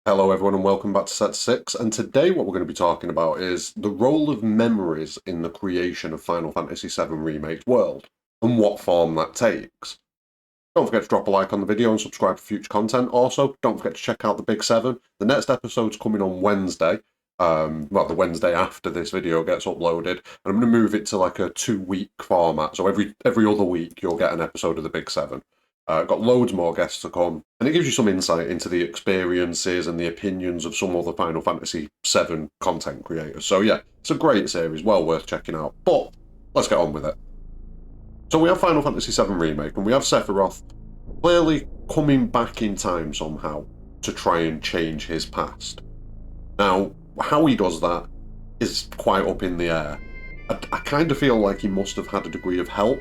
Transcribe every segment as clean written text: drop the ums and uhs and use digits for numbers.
Hello everyone and welcome back to Set 6, and today what we're going to be talking about is the role of memories in the creation of Final Fantasy VII Remake's world, and what form that takes. Don't forget to drop a like on the video and subscribe for future content. Also, don't forget to check out the Big 7. The next episode's coming on Wednesday, the Wednesday after this video gets uploaded, and I'm going to move it to like a 2-week format, so every other week you'll get an episode of the Big 7. Got loads more guests to come, and it gives you some insight into the experiences and the opinions of some other Final Fantasy VII content creators. So yeah, it's a great series, well worth checking out. But let's get on with it. So we have Final Fantasy VII Remake, and we have Sephiroth clearly coming back in time somehow to try and change his past. Now, how he does that is quite up in the air. I kind of feel like he must have had a degree of help.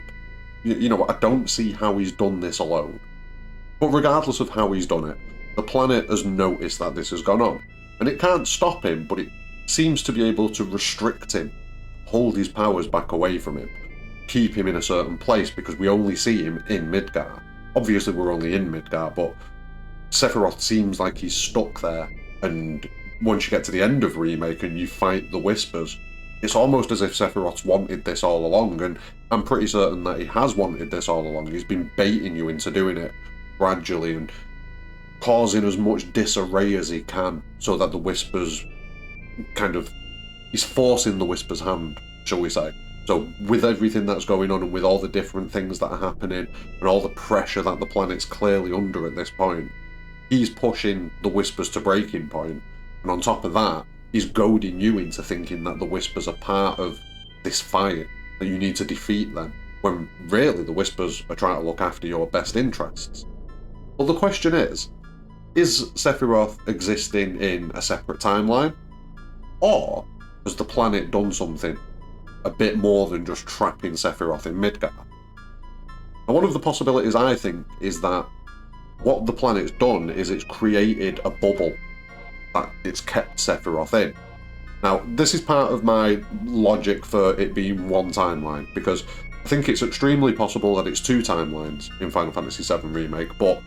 You know, I don't see how he's done this alone. But regardless of how he's done it, the planet has noticed that this has gone on. And it can't stop him, but it seems to be able to restrict him, hold his powers back away from him, keep him in a certain place, because we only see him in Midgar. Obviously we're only in Midgar, but Sephiroth seems like he's stuck there, and once you get to the end of Remake and you fight the Whispers, it's almost as if Sephiroth's wanted this all along, and I'm pretty certain that he has wanted this all along. He's been baiting you into doing it gradually and causing as much disarray as he can so that the Whispers he's forcing the Whispers' hand, shall we say. So with everything that's going on and with all the different things that are happening and all the pressure that the planet's clearly under at this point, he's pushing the Whispers to breaking point, and on top of that, he's goading you into thinking that the Whispers are part of this fight, that you need to defeat them, when really the Whispers are trying to look after your best interests. Well, the question is Sephiroth existing in a separate timeline? Or has the planet done something a bit more than just trapping Sephiroth in Midgar? Now, one of the possibilities, I think, is that what the planet's done is it's created a bubble that it's kept Sephiroth in. Now, this is part of my logic for it being one timeline, because I think it's extremely possible that it's two timelines in Final Fantasy VII Remake, but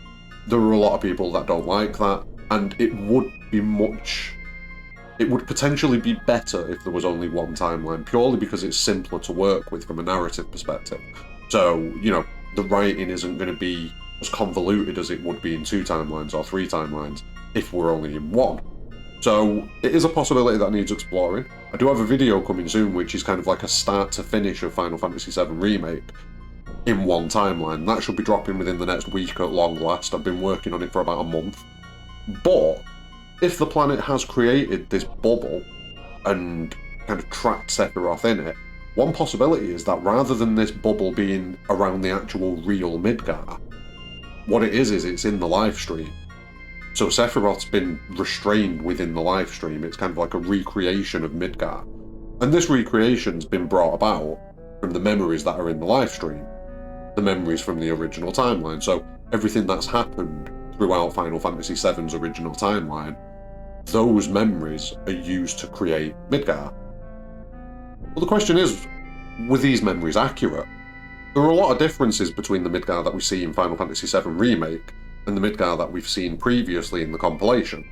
there are a lot of people that don't like that, and it would potentially be better if there was only one timeline, purely because it's simpler to work with from a narrative perspective. So, you know, the writing isn't going to be as convoluted as it would be in two timelines or three timelines if we're only in one. So it is a possibility that needs exploring. I do have a video coming soon which is kind of like a start to finish of Final Fantasy VII Remake in one timeline. That should be dropping within the next week at long last. I've been working on it for about a month. But if the planet has created this bubble and kind of trapped Sephiroth in it, one possibility is that rather than this bubble being around the actual real Midgar, what it is it's in the lifestream. So Sephiroth's been restrained within the lifestream. It's kind of like a recreation of Midgar. And this recreation's been brought about from the memories that are in the lifestream, the memories from the original timeline. So everything that's happened throughout Final Fantasy VII's original timeline, those memories are used to create Midgar. Well, the question is, were these memories accurate? There are a lot of differences between the Midgar that we see in Final Fantasy VII Remake and the Midgar that we've seen previously in the compilation.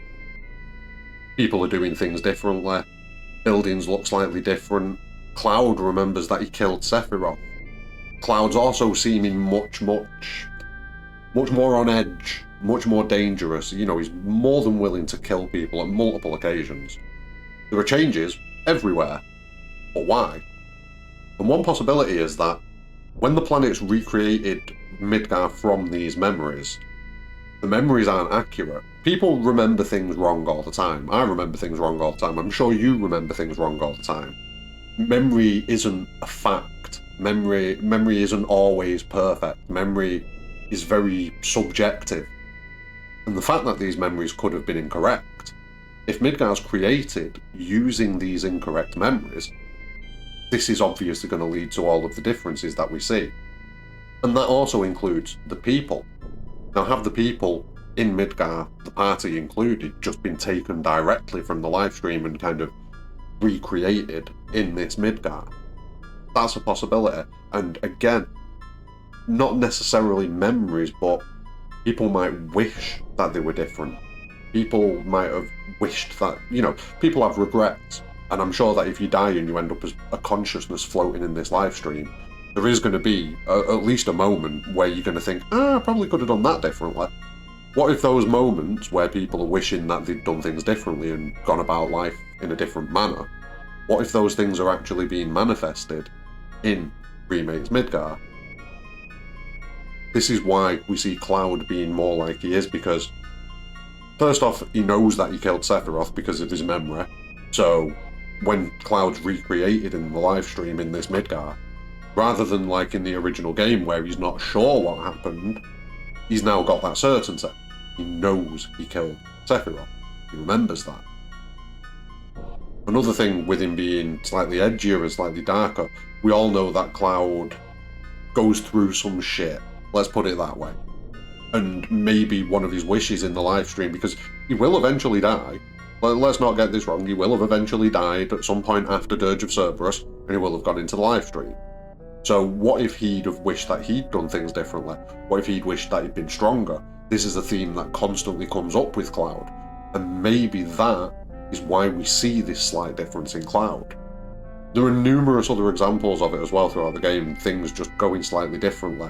People are doing things differently, buildings look slightly different, Cloud remembers that he killed Sephiroth. Cloud's also seeming much more on edge, much more dangerous. You know, he's more than willing to kill people at multiple occasions. There are changes everywhere, but why? And one possibility is that when the planet's recreated Midgar from these memories, the memories aren't accurate. People remember things wrong all the time. I remember things wrong all the time. I'm sure you remember things wrong all the time. Memory isn't a fact. Memory isn't always perfect. Memory is very subjective. And the fact that these memories could have been incorrect, if Midgar's created using these incorrect memories, this is obviously going to lead to all of the differences that we see. And that also includes the people. Now, have the people in Midgar, the party included, just been taken directly from the livestream and kind of recreated in this Midgar? That's a possibility. And again, not necessarily memories, but people might wish that they were different. People might have wished that, people have regrets. And I'm sure that if you die and you end up as a consciousness floating in this live stream, there is going to be at least a moment where you're going to think, I probably could have done that differently. What if those moments where people are wishing that they'd done things differently and gone about life in a different manner, what if those things are actually being manifested in Remake's Midgar? This is why we see Cloud being more like he is, because first off, he knows that he killed Sephiroth because of his memory. So when Cloud's recreated in the live stream in this Midgar, rather than like in the original game where he's not sure what happened, he's now got that certainty. He knows he killed Sephiroth. He remembers that. Another thing with him being slightly edgier and slightly darker, we all know that Cloud goes through some shit. Let's put it that way. And maybe one of his wishes in the live stream, because he will eventually die. Let's not get this wrong, he will have eventually died at some point after Dirge of Cerberus, and he will have gone into the live stream. So what if he'd have wished that he'd done things differently? What if he'd wished that he'd been stronger? This is a theme that constantly comes up with Cloud. And maybe that is why we see this slight difference in Cloud. There are numerous other examples of it as well throughout the game, things just going slightly differently,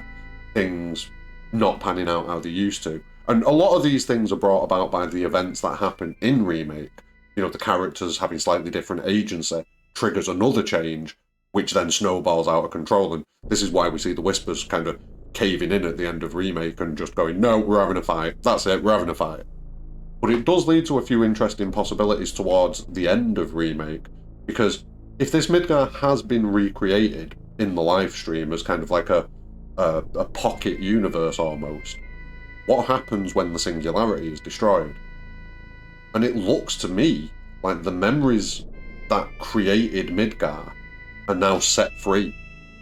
things not panning out how they used to. And a lot of these things are brought about by the events that happen in Remake. The characters having slightly different agency triggers another change, which then snowballs out of control. And this is why we see the Whispers kind of caving in at the end of Remake and just going, no, we're having a fight. That's it, we're having a fight. But it does lead to a few interesting possibilities towards the end of Remake, because if this Midgar has been recreated in the live stream as kind of like a pocket universe almost, what happens when the singularity is destroyed? And it looks to me like the memories that created Midgar are now set free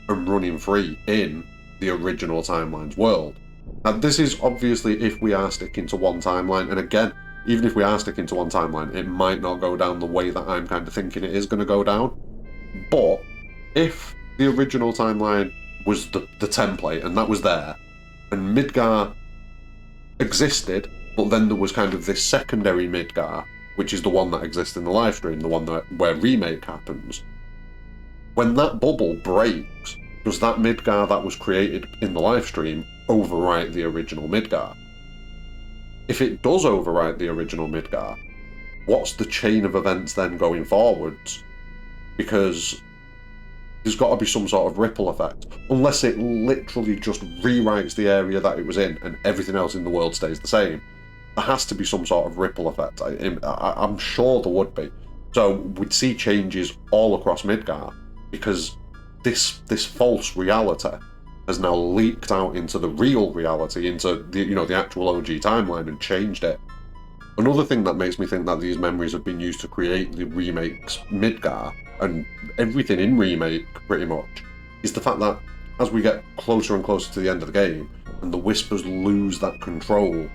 and running free in the original timeline's world. Now, this is obviously if we are sticking to one timeline, and again, even if we are sticking to one timeline, it might not go down the way that I'm kind of thinking it is going to go down. But if the original timeline was the template, and that was there, and Midgar existed, but then there was kind of this secondary Midgar, which is the one that exists in the live stream, the one where Remake happens. When that bubble breaks, does that Midgar that was created in the live stream overwrite the original Midgar? If it does overwrite the original Midgar, what's the chain of events then going forwards? Because there's got to be some sort of ripple effect, unless it literally just rewrites the area that it was in and everything else in the world stays the same. There has to be some sort of ripple effect. I'm sure there would be. So we'd see changes all across Midgar, because this false reality has now leaked out into the real reality, into the actual OG timeline, and changed it. Another thing that makes me think that these memories have been used to create the Remake's Midgar, and everything in Remake pretty much, is the fact that as we get closer and closer to the end of the game, and the Whispers lose that control,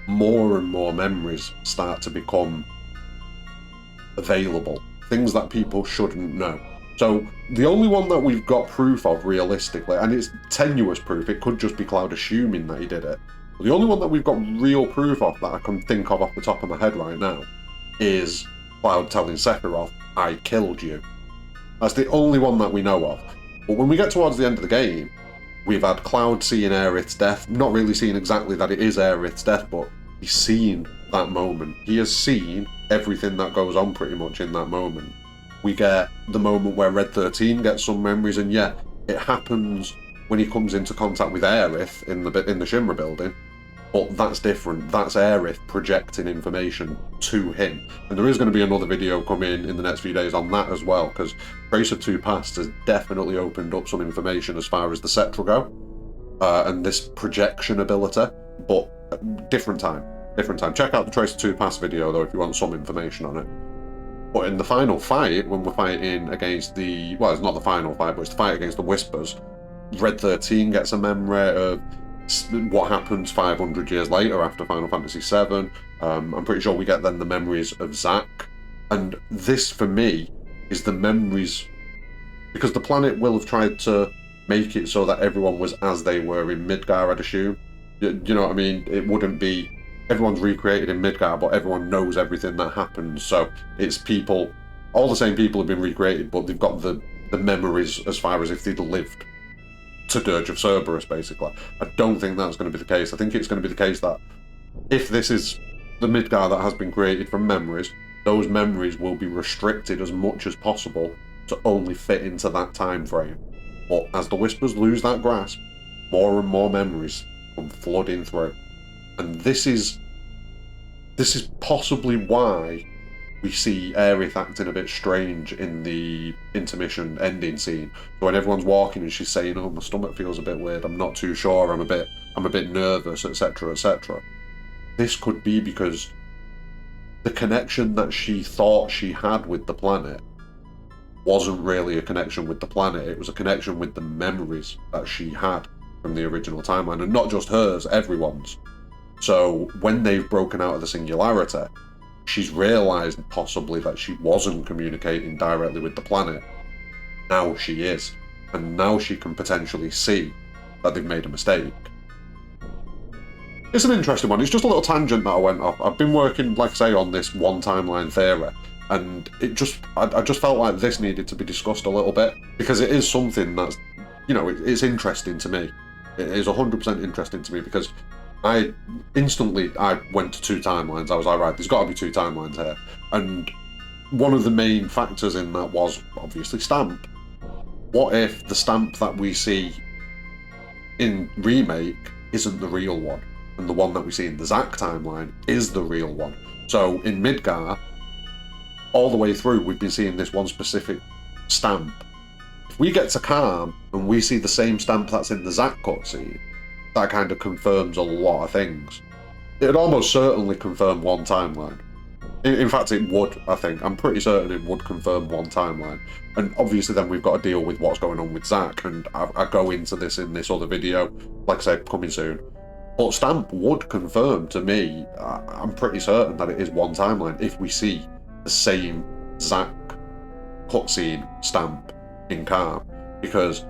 more and more memories start to become available. Things that people shouldn't know. So the only one that we've got proof of realistically, and it's tenuous proof, it could just be Cloud assuming that he did it, but the only one that we've got real proof of that I can think of off the top of my head right now is Cloud telling Sephiroth, I killed you. That's the only one that we know of. But when we get towards the end of the game, we've had Cloud seeing Aerith's death, not really seeing exactly that it is Aerith's death, but he's seen that moment. He has seen everything that goes on pretty much in that moment. We get the moment where Red 13 gets some memories, and yeah, it happens when he comes into contact with Aerith in the Shinra building, but that's different. That's Aerith projecting information to him. And there is going to be another video coming in the next few days on that as well, because Trace of Two Pasts has definitely opened up some information as far as the Cetra go, and this projection ability, but different time. Check out the Trace of Two Pasts video though if you want some information on it. But in the final fight, when we're fighting against well, it's not the final fight, but it's the fight against the Whispers, Red 13 gets a memory of what happens 500 years later after Final Fantasy VII. I'm pretty sure we get then the memories of Zack. And this, for me, is the memories, because the planet will have tried to make it so that everyone was as they were in Midgar, I'd assume. You know what I mean? It wouldn't be everyone's recreated in Midgar, but everyone knows everything that happens. So it's people, all the same people have been recreated, but they've got the memories as far as if they'd lived to Dirge of Cerberus, basically. I don't think that's going to be the case. I think it's going to be the case that if this is the Midgar that has been created from memories, those memories will be restricted as much as possible to only fit into that time frame. But as the Whispers lose that grasp, more and more memories come flooding through. And this is possibly why we see Aerith acting a bit strange in the intermission ending scene. So when everyone's walking and she's saying, "Oh, my stomach feels a bit weird. I'm not too sure. I'm a bit nervous, etc., etc." This could be because the connection that she thought she had with the planet wasn't really a connection with the planet. It was a connection with the memories that she had from the original timeline, and not just hers, everyone's. So when they've broken out of the singularity, she's realised possibly that she wasn't communicating directly with the planet. Now she is. And now she can potentially see that they've made a mistake. It's an interesting one. It's just a little tangent that I went off. I've been working, like I say, on this one timeline theory, and I just felt like this needed to be discussed a little bit, because it is something that's, you know, it's interesting to me. It is 100% interesting to me, because I went to two timelines. I was like, right, there's got to be two timelines here. And one of the main factors in that was obviously stamp. What if the stamp that we see in Remake isn't the real one, and the one that we see in the Zack timeline is the real one? So in Midgar, all the way through, we've been seeing this one specific stamp. If we get to Calm and we see the same stamp that's in the Zack cutscene, that kind of confirms a lot of things. It'd almost certainly confirm one timeline. In fact, it would, I think. I'm pretty certain it would confirm one timeline. And obviously then we've got to deal with what's going on with Zack, and I go into this in this other video, like I say, coming soon. But Stamp would confirm to me, I'm pretty certain that it is one timeline if we see the same Zack cutscene Stamp in Calm. Because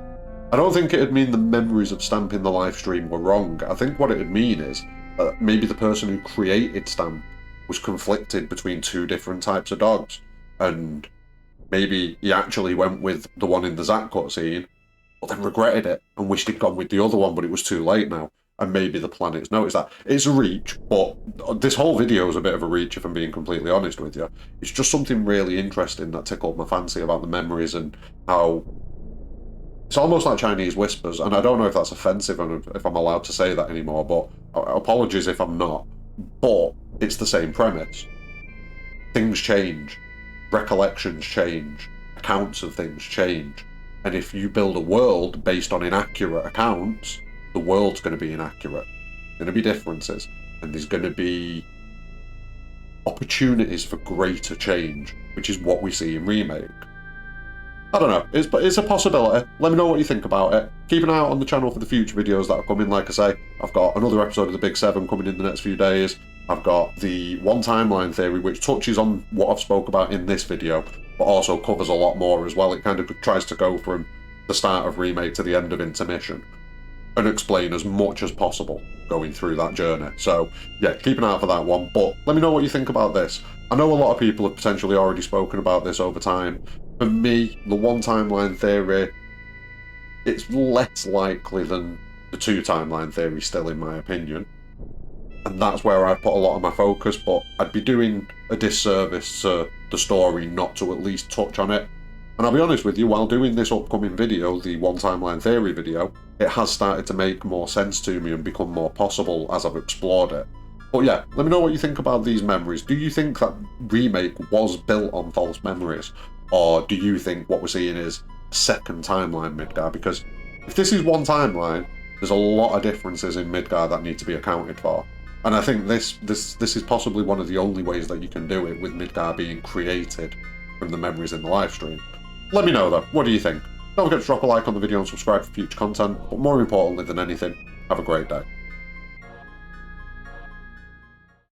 I don't think it'd mean the memories of Stamp in the live stream were wrong. I think what it'd mean is that maybe the person who created Stamp was conflicted between two different types of dogs, and maybe he actually went with the one in the Zack cutscene, but then regretted it and wished he'd gone with the other one, but it was too late now. And maybe the planet's noticed that. It's a reach, but this whole video is a bit of a reach if I'm being completely honest with you. It's just something really interesting that tickled my fancy about the memories, and how it's almost like Chinese whispers, and I don't know if that's offensive and if I'm allowed to say that anymore, but apologies if I'm not. But it's the same premise. Things change, recollections change, accounts of things change, and if you build a world based on inaccurate accounts, the world's going to be inaccurate. There's going to be differences, and there's going to be opportunities for greater change, which is what we see in Remake. I don't know, it's a possibility. Let me know what you think about it. Keep an eye out on the channel for the future videos that are coming. Like I say, I've got another episode of the Big 7 coming in the next few days. I've got the one timeline theory, which touches on what I've spoke about in this video, but also covers a lot more as well. It kind of tries to go from the start of Remake to the end of Intermission, and explain as much as possible going through that journey. So yeah, keep an eye out for that one. But let me know what you think about this. I know a lot of people have potentially already spoken about this over time. For me, the one timeline theory, it's less likely than the two timeline theory still, in my opinion. And that's where I put a lot of my focus, but I'd be doing a disservice to the story not to at least touch on it. And I'll be honest with you, while doing this upcoming video, the one timeline theory video, it has started to make more sense to me and become more possible as I've explored it. But yeah, let me know what you think about these memories. Do you think that Remake was built on false memories? Or do you think what we're seeing is a second timeline Midgar? Because if this is one timeline, there's a lot of differences in Midgar that need to be accounted for. And I think this is possibly one of the only ways that you can do it, with Midgar being created from the memories in the live stream. Let me know though, what do you think? Don't forget to drop a like on the video and subscribe for future content, but more importantly than anything, have a great day.